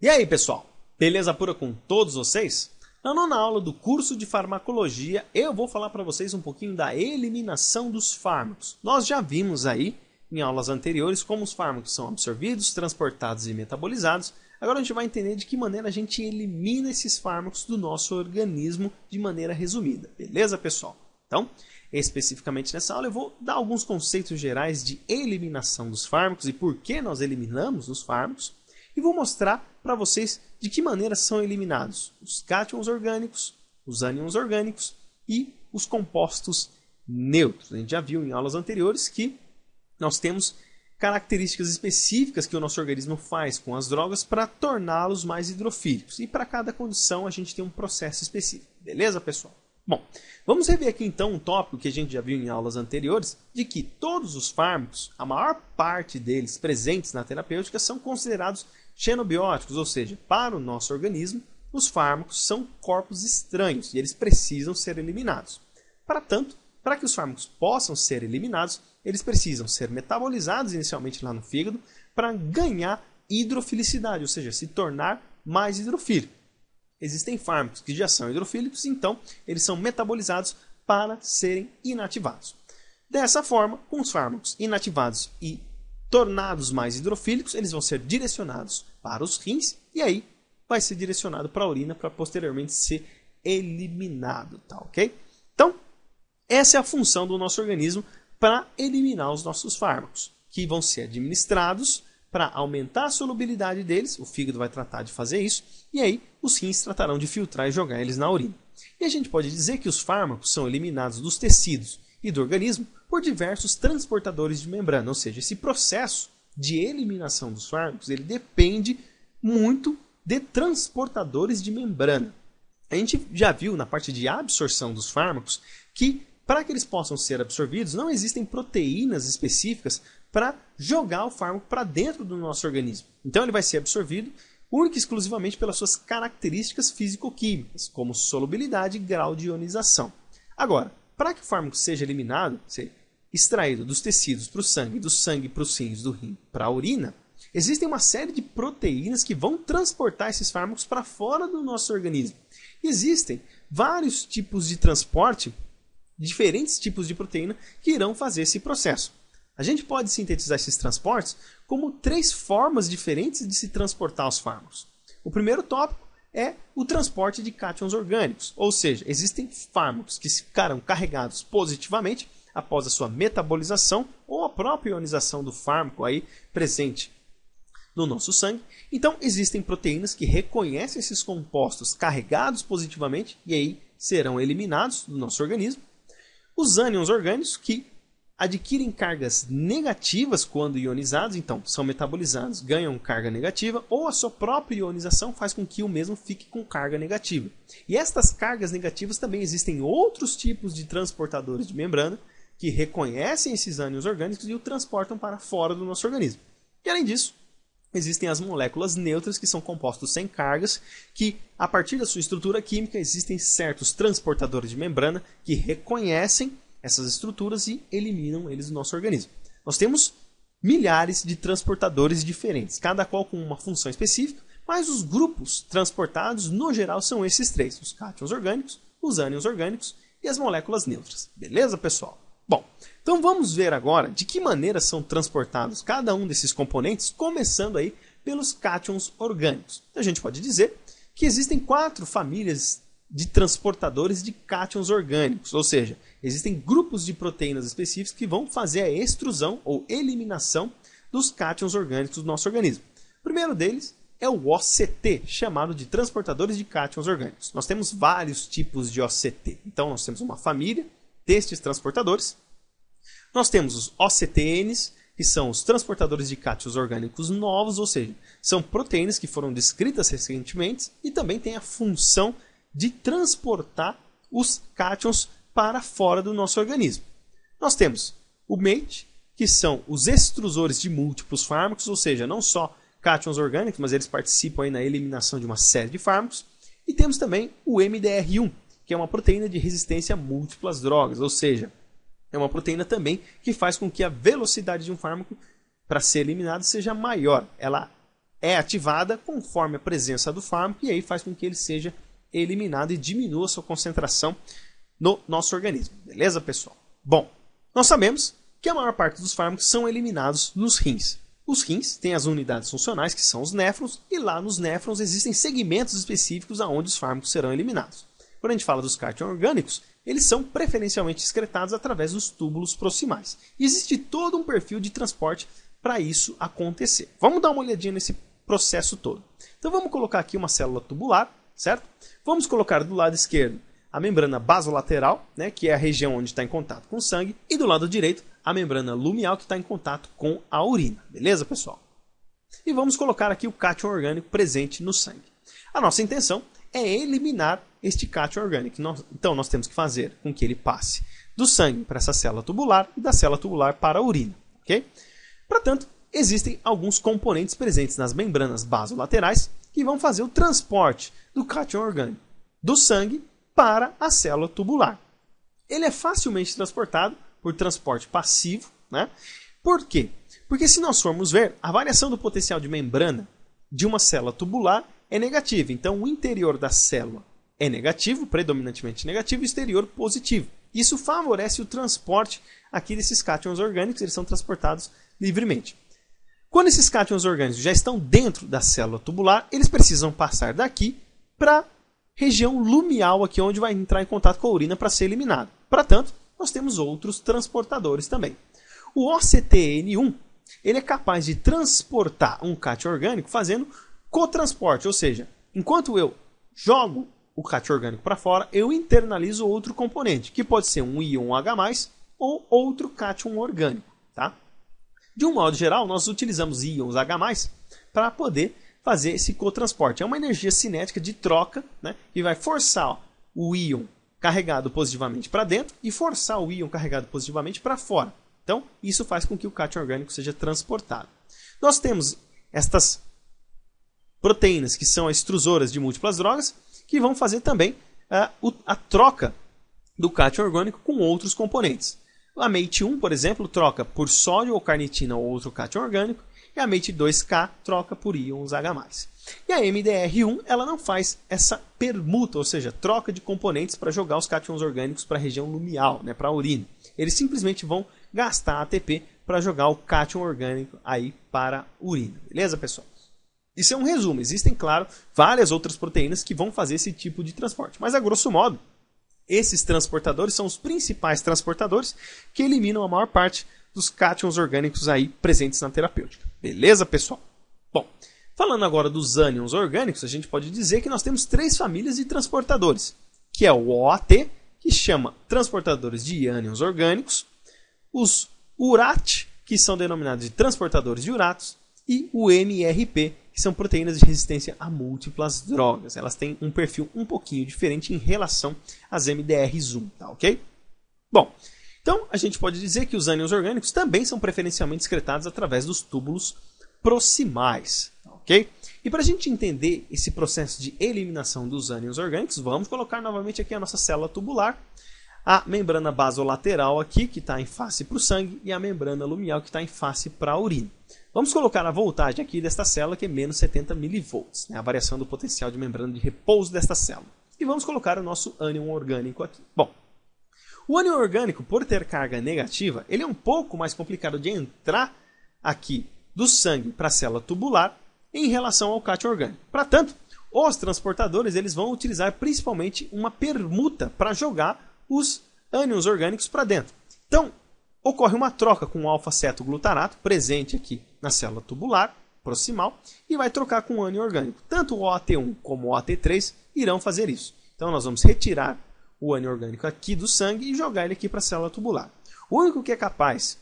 E aí, pessoal? Beleza pura com todos vocês? Na nona aula do curso de farmacologia, eu vou falar para vocês um pouquinho da eliminação dos fármacos. Nós já vimos aí, em aulas anteriores, como os fármacos são absorvidos, transportados e metabolizados. Agora a gente vai entender de que maneira a gente elimina esses fármacos do nosso organismo de maneira resumida. Beleza, pessoal? Então, especificamente nessa aula, eu vou dar alguns conceitos gerais de eliminação dos fármacos e por que nós eliminamos os fármacos. E vou mostrar para vocês de que maneira são eliminados os cátions orgânicos, os ânions orgânicos e os compostos neutros. A gente já viu em aulas anteriores que nós temos características específicas que o nosso organismo faz com as drogas para torná-los mais hidrofílicos. E para cada condição a gente tem um processo específico. Beleza, pessoal? Bom, vamos rever aqui então um tópico que a gente já viu em aulas anteriores, de que todos os fármacos, a maior parte deles presentes na terapêutica, são considerados xenobióticos, ou seja, para o nosso organismo, os fármacos são corpos estranhos e eles precisam ser eliminados. Para tanto, para que os fármacos possam ser eliminados, eles precisam ser metabolizados inicialmente lá no fígado para ganhar hidrofilicidade, ou seja, se tornar mais hidrofílico. Existem fármacos que já são hidrofílicos, então eles são metabolizados para serem inativados. Dessa forma, com os fármacos inativados e tornados mais hidrofílicos, eles vão ser direcionados para os rins e aí vai ser direcionado para a urina para posteriormente ser eliminado, tá ok? Então, essa é a função do nosso organismo para eliminar os nossos fármacos, que vão ser administrados para aumentar a solubilidade deles, o fígado vai tratar de fazer isso, e aí os rins tratarão de filtrar e jogar eles na urina. E a gente pode dizer que os fármacos são eliminados dos tecidos e do organismo por diversos transportadores de membrana, ou seja, esse processo de eliminação dos fármacos ele depende muito de transportadores de membrana. A gente já viu na parte de absorção dos fármacos que para que eles possam ser absorvidos não existem proteínas específicas para jogar o fármaco para dentro do nosso organismo. Então ele vai ser absorvido única e exclusivamente pelas suas características físico-químicas, como solubilidade e grau de ionização. Agora, para que o fármaco seja eliminado, seja extraído dos tecidos para o sangue, do sangue para os rins, do rim para a urina, existem uma série de proteínas que vão transportar esses fármacos para fora do nosso organismo. Existem vários tipos de transporte, diferentes tipos de proteína que irão fazer esse processo. A gente pode sintetizar esses transportes como 3 formas diferentes de se transportar os fármacos. O primeiro tópico é o transporte de cátions orgânicos, ou seja, existem fármacos que ficarão carregados positivamente após a sua metabolização ou a própria ionização do fármaco aí presente no nosso sangue. Então, existem proteínas que reconhecem esses compostos carregados positivamente e aí serão eliminados do nosso organismo. Os ânions orgânicos que adquirem cargas negativas quando ionizados, então são metabolizados, ganham carga negativa, ou a sua própria ionização faz com que o mesmo fique com carga negativa. E estas cargas negativas também existem outros tipos de transportadores de membrana que reconhecem esses ânions orgânicos e o transportam para fora do nosso organismo. E além disso, existem as moléculas neutras, que são compostos sem cargas, que a partir da sua estrutura química existem certos transportadores de membrana que reconhecem essas estruturas e eliminam eles do nosso organismo. Nós temos milhares de transportadores diferentes, cada qual com uma função específica, mas os grupos transportados, no geral, são esses 3, os cátions orgânicos, os ânions orgânicos e as moléculas neutras. Beleza, pessoal? Bom, então vamos ver agora de que maneira são transportados cada um desses componentes, começando aí pelos cátions orgânicos. A gente pode dizer que existem 4 famílias de transportadores de cátions orgânicos, ou seja, existem grupos de proteínas específicas que vão fazer a extrusão ou eliminação dos cátions orgânicos do nosso organismo. O primeiro deles é o OCT, chamado de transportadores de cátions orgânicos. Nós temos vários tipos de OCT, então nós temos uma família destes transportadores. Nós temos os OCTNs, que são os transportadores de cátions orgânicos novos, ou seja, são proteínas que foram descritas recentemente e também têm a função de transportar os cátions para fora do nosso organismo. Nós temos o MATE, que são os extrusores de múltiplos fármacos, ou seja, não só cátions orgânicos, mas eles participam aí na eliminação de uma série de fármacos. E temos também o MDR1, que é uma proteína de resistência a múltiplas drogas, ou seja, é uma proteína também que faz com que a velocidade de um fármaco para ser eliminado seja maior. Ela é ativada conforme a presença do fármaco e aí faz com que ele seja eliminado e diminua a sua concentração no nosso organismo. Beleza, pessoal? Bom, nós sabemos que a maior parte dos fármacos são eliminados nos rins. Os rins têm as unidades funcionais, que são os néfrons, e lá nos néfrons existem segmentos específicos aonde os fármacos serão eliminados. Quando a gente fala dos cátions orgânicos, eles são preferencialmente excretados através dos túbulos proximais. E existe todo um perfil de transporte para isso acontecer. Vamos dar uma olhadinha nesse processo todo. Então vamos colocar aqui uma célula tubular, certo? Vamos colocar do lado esquerdo a membrana basolateral, né, que é a região onde está em contato com o sangue, e do lado direito a membrana lumial, que está em contato com a urina. Beleza, pessoal? E vamos colocar aqui o cátion orgânico presente no sangue. A nossa intenção é eliminar este cátion orgânico. Então nós temos que fazer com que ele passe do sangue para essa célula tubular e da célula tubular para a urina. Ok? Portanto, existem alguns componentes presentes nas membranas basolaterais que vão fazer o transporte do cátion orgânico do sangue para a célula tubular. Ele é facilmente transportado por transporte passivo, né? Por quê? Porque se nós formos ver, a variação do potencial de membrana de uma célula tubular é negativa. Então, o interior da célula é negativo, predominantemente negativo, e o exterior positivo. Isso favorece o transporte aqui desses cátions orgânicos, eles são transportados livremente. Quando esses cátions orgânicos já estão dentro da célula tubular, eles precisam passar daqui para a região lumial, aqui onde vai entrar em contato com a urina para ser eliminado. Portanto, nós temos outros transportadores também. O OCTN1 ele é capaz de transportar um cátion orgânico fazendo cotransporte, ou seja, enquanto eu jogo o cátion orgânico para fora, eu internalizo outro componente, que pode ser um íon H+, ou outro cátion orgânico. Tá? De um modo geral, nós utilizamos íons H+, para poder fazer esse cotransporte. É uma energia cinética de troca, né, que vai forçar o íon carregado positivamente para dentro e forçar o íon carregado positivamente para fora. Então, isso faz com que o cátion orgânico seja transportado. Nós temos estas proteínas, que são as extrusoras de múltiplas drogas, que vão fazer também a troca do cátion orgânico com outros componentes. A MATE1, por exemplo, troca por sódio ou carnitina ou outro cátion orgânico, e a MATE2K troca por íons H+. E a MDR1 ela não faz essa permuta, ou seja, troca de componentes para jogar os cátions orgânicos para a região lumial, né, para a urina. Eles simplesmente vão gastar ATP para jogar o cátion orgânico aí para a urina. Beleza, pessoal? Isso é um resumo. Existem, claro, várias outras proteínas que vão fazer esse tipo de transporte. Mas, a grosso modo, esses transportadores são os principais transportadores que eliminam a maior parte dos cátions orgânicos aí presentes na terapêutica. Beleza, pessoal? Bom, falando agora dos ânions orgânicos, a gente pode dizer que nós temos 3 famílias de transportadores, que é o OAT, que chama transportadores de ânions orgânicos, os URAT, que são denominados de transportadores de uratos, e o MRP, que são proteínas de resistência a múltiplas drogas. Elas têm um perfil um pouquinho diferente em relação às MDRs1, tá ok? Bom, então a gente pode dizer que os ânions orgânicos também são preferencialmente excretados através dos túbulos proximais, tá ok? E para a gente entender esse processo de eliminação dos ânions orgânicos, vamos colocar novamente aqui a nossa célula tubular, a membrana basolateral aqui, que está em face para o sangue, e a membrana lumial, que está em face para a urina. Vamos colocar a voltagem aqui desta célula, que é menos 70 mV, né, a variação do potencial de membrana de repouso desta célula. E vamos colocar o nosso ânion orgânico aqui. Bom, o ânion orgânico, por ter carga negativa, ele é um pouco mais complicado de entrar aqui do sangue para a célula tubular em relação ao cátion orgânico. Portanto, os transportadores eles vão utilizar principalmente uma permuta para jogar os ânions orgânicos para dentro. Então, ocorre uma troca com o alfa-cetoglutarato presente aqui na célula tubular proximal e vai trocar com o ânion orgânico. Tanto o OAT1 como o OAT3 irão fazer isso. Então, nós vamos retirar o ânion orgânico aqui do sangue e jogar ele aqui para a célula tubular. O único que é capaz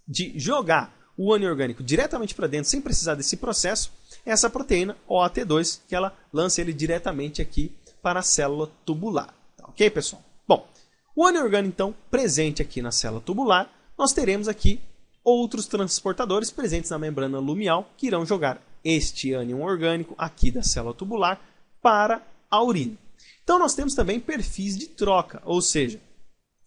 de jogar o ânion orgânico diretamente para dentro sem precisar desse processo é essa proteína OAT2, que ela lança ele diretamente aqui para a célula tubular. Tá ok, pessoal? Bom, o ânion orgânico, então, presente aqui na célula tubular, nós teremos aqui outros transportadores presentes na membrana lumial que irão jogar este ânion orgânico aqui da célula tubular para a urina. Então, nós temos também perfis de troca, ou seja,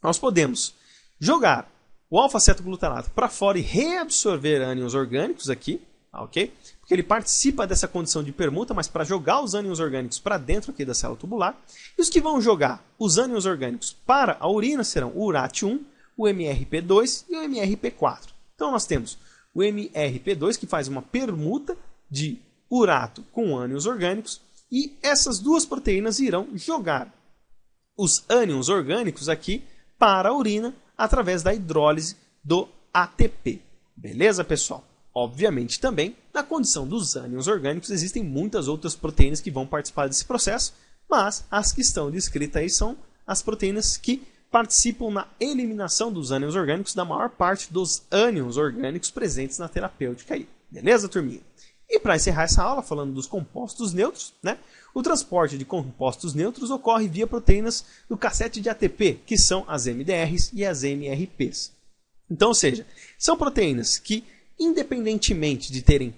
nós podemos jogar o alfa-cetoglutarato para fora e reabsorver ânions orgânicos aqui, ok? Porque ele participa dessa condição de permuta, mas para jogar os ânions orgânicos para dentro aqui da célula tubular. E os que vão jogar os ânions orgânicos para a urina serão o URAT1, o MRP2 e o MRP4. Então nós temos o MRP2 que faz uma permuta de urato com ânions orgânicos e essas duas proteínas irão jogar os ânions orgânicos aqui para a urina através da hidrólise do ATP. Beleza, pessoal? Obviamente também, na condição dos ânions orgânicos, existem muitas outras proteínas que vão participar desse processo, mas as que estão descritas aí são as proteínas que participam na eliminação dos ânions orgânicos da maior parte dos ânions orgânicos presentes na terapêutica aí. Beleza, turminha? E para encerrar essa aula, falando dos compostos neutros, né? O transporte de compostos neutros ocorre via proteínas do cassete de ATP, que são as MDRs e as MRPs. Então, ou seja, são proteínas que, independentemente de terem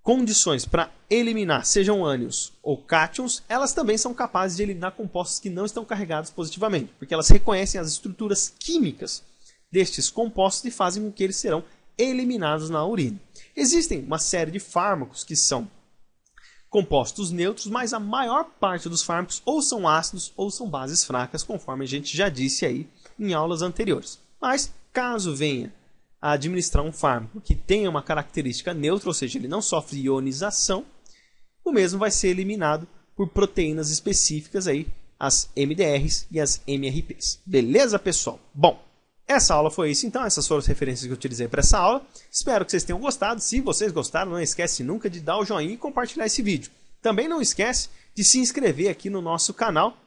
condições para eliminar, sejam ânions ou cátions, elas também são capazes de eliminar compostos que não estão carregados positivamente, porque elas reconhecem as estruturas químicas destes compostos e fazem com que eles serão eliminados na urina. Existem uma série de fármacos que são compostos neutros, mas a maior parte dos fármacos ou são ácidos ou são bases fracas, conforme a gente já disse aí em aulas anteriores. Mas, caso venha a administrar um fármaco que tenha uma característica neutra, ou seja, ele não sofre ionização, o mesmo vai ser eliminado por proteínas específicas aí, as MDRs e as MRPs. Beleza, pessoal? Bom, essa aula foi isso, então. Essas foram as referências que eu utilizei para essa aula. Espero que vocês tenham gostado. Se vocês gostaram, não esquece nunca de dar o joinha e compartilhar esse vídeo. Também não esquece de se inscrever aqui no nosso canal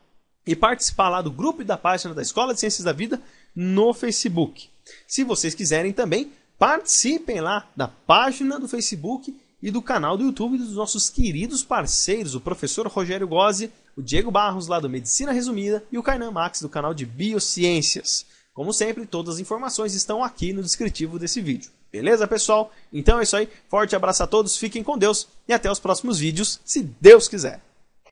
e participar lá do grupo e da página da Escola de Ciências da Vida no Facebook. Se vocês quiserem também, participem lá da página do Facebook e do canal do YouTube dos nossos queridos parceiros, o professor Rogério Gozzi, o Diego Barros, lá do Medicina Resumida, e o Kainan Max, do canal de Biociências. Como sempre, todas as informações estão aqui no descritivo desse vídeo. Beleza, pessoal? Então é isso aí. Forte abraço a todos, fiquem com Deus e até os próximos vídeos, se Deus quiser.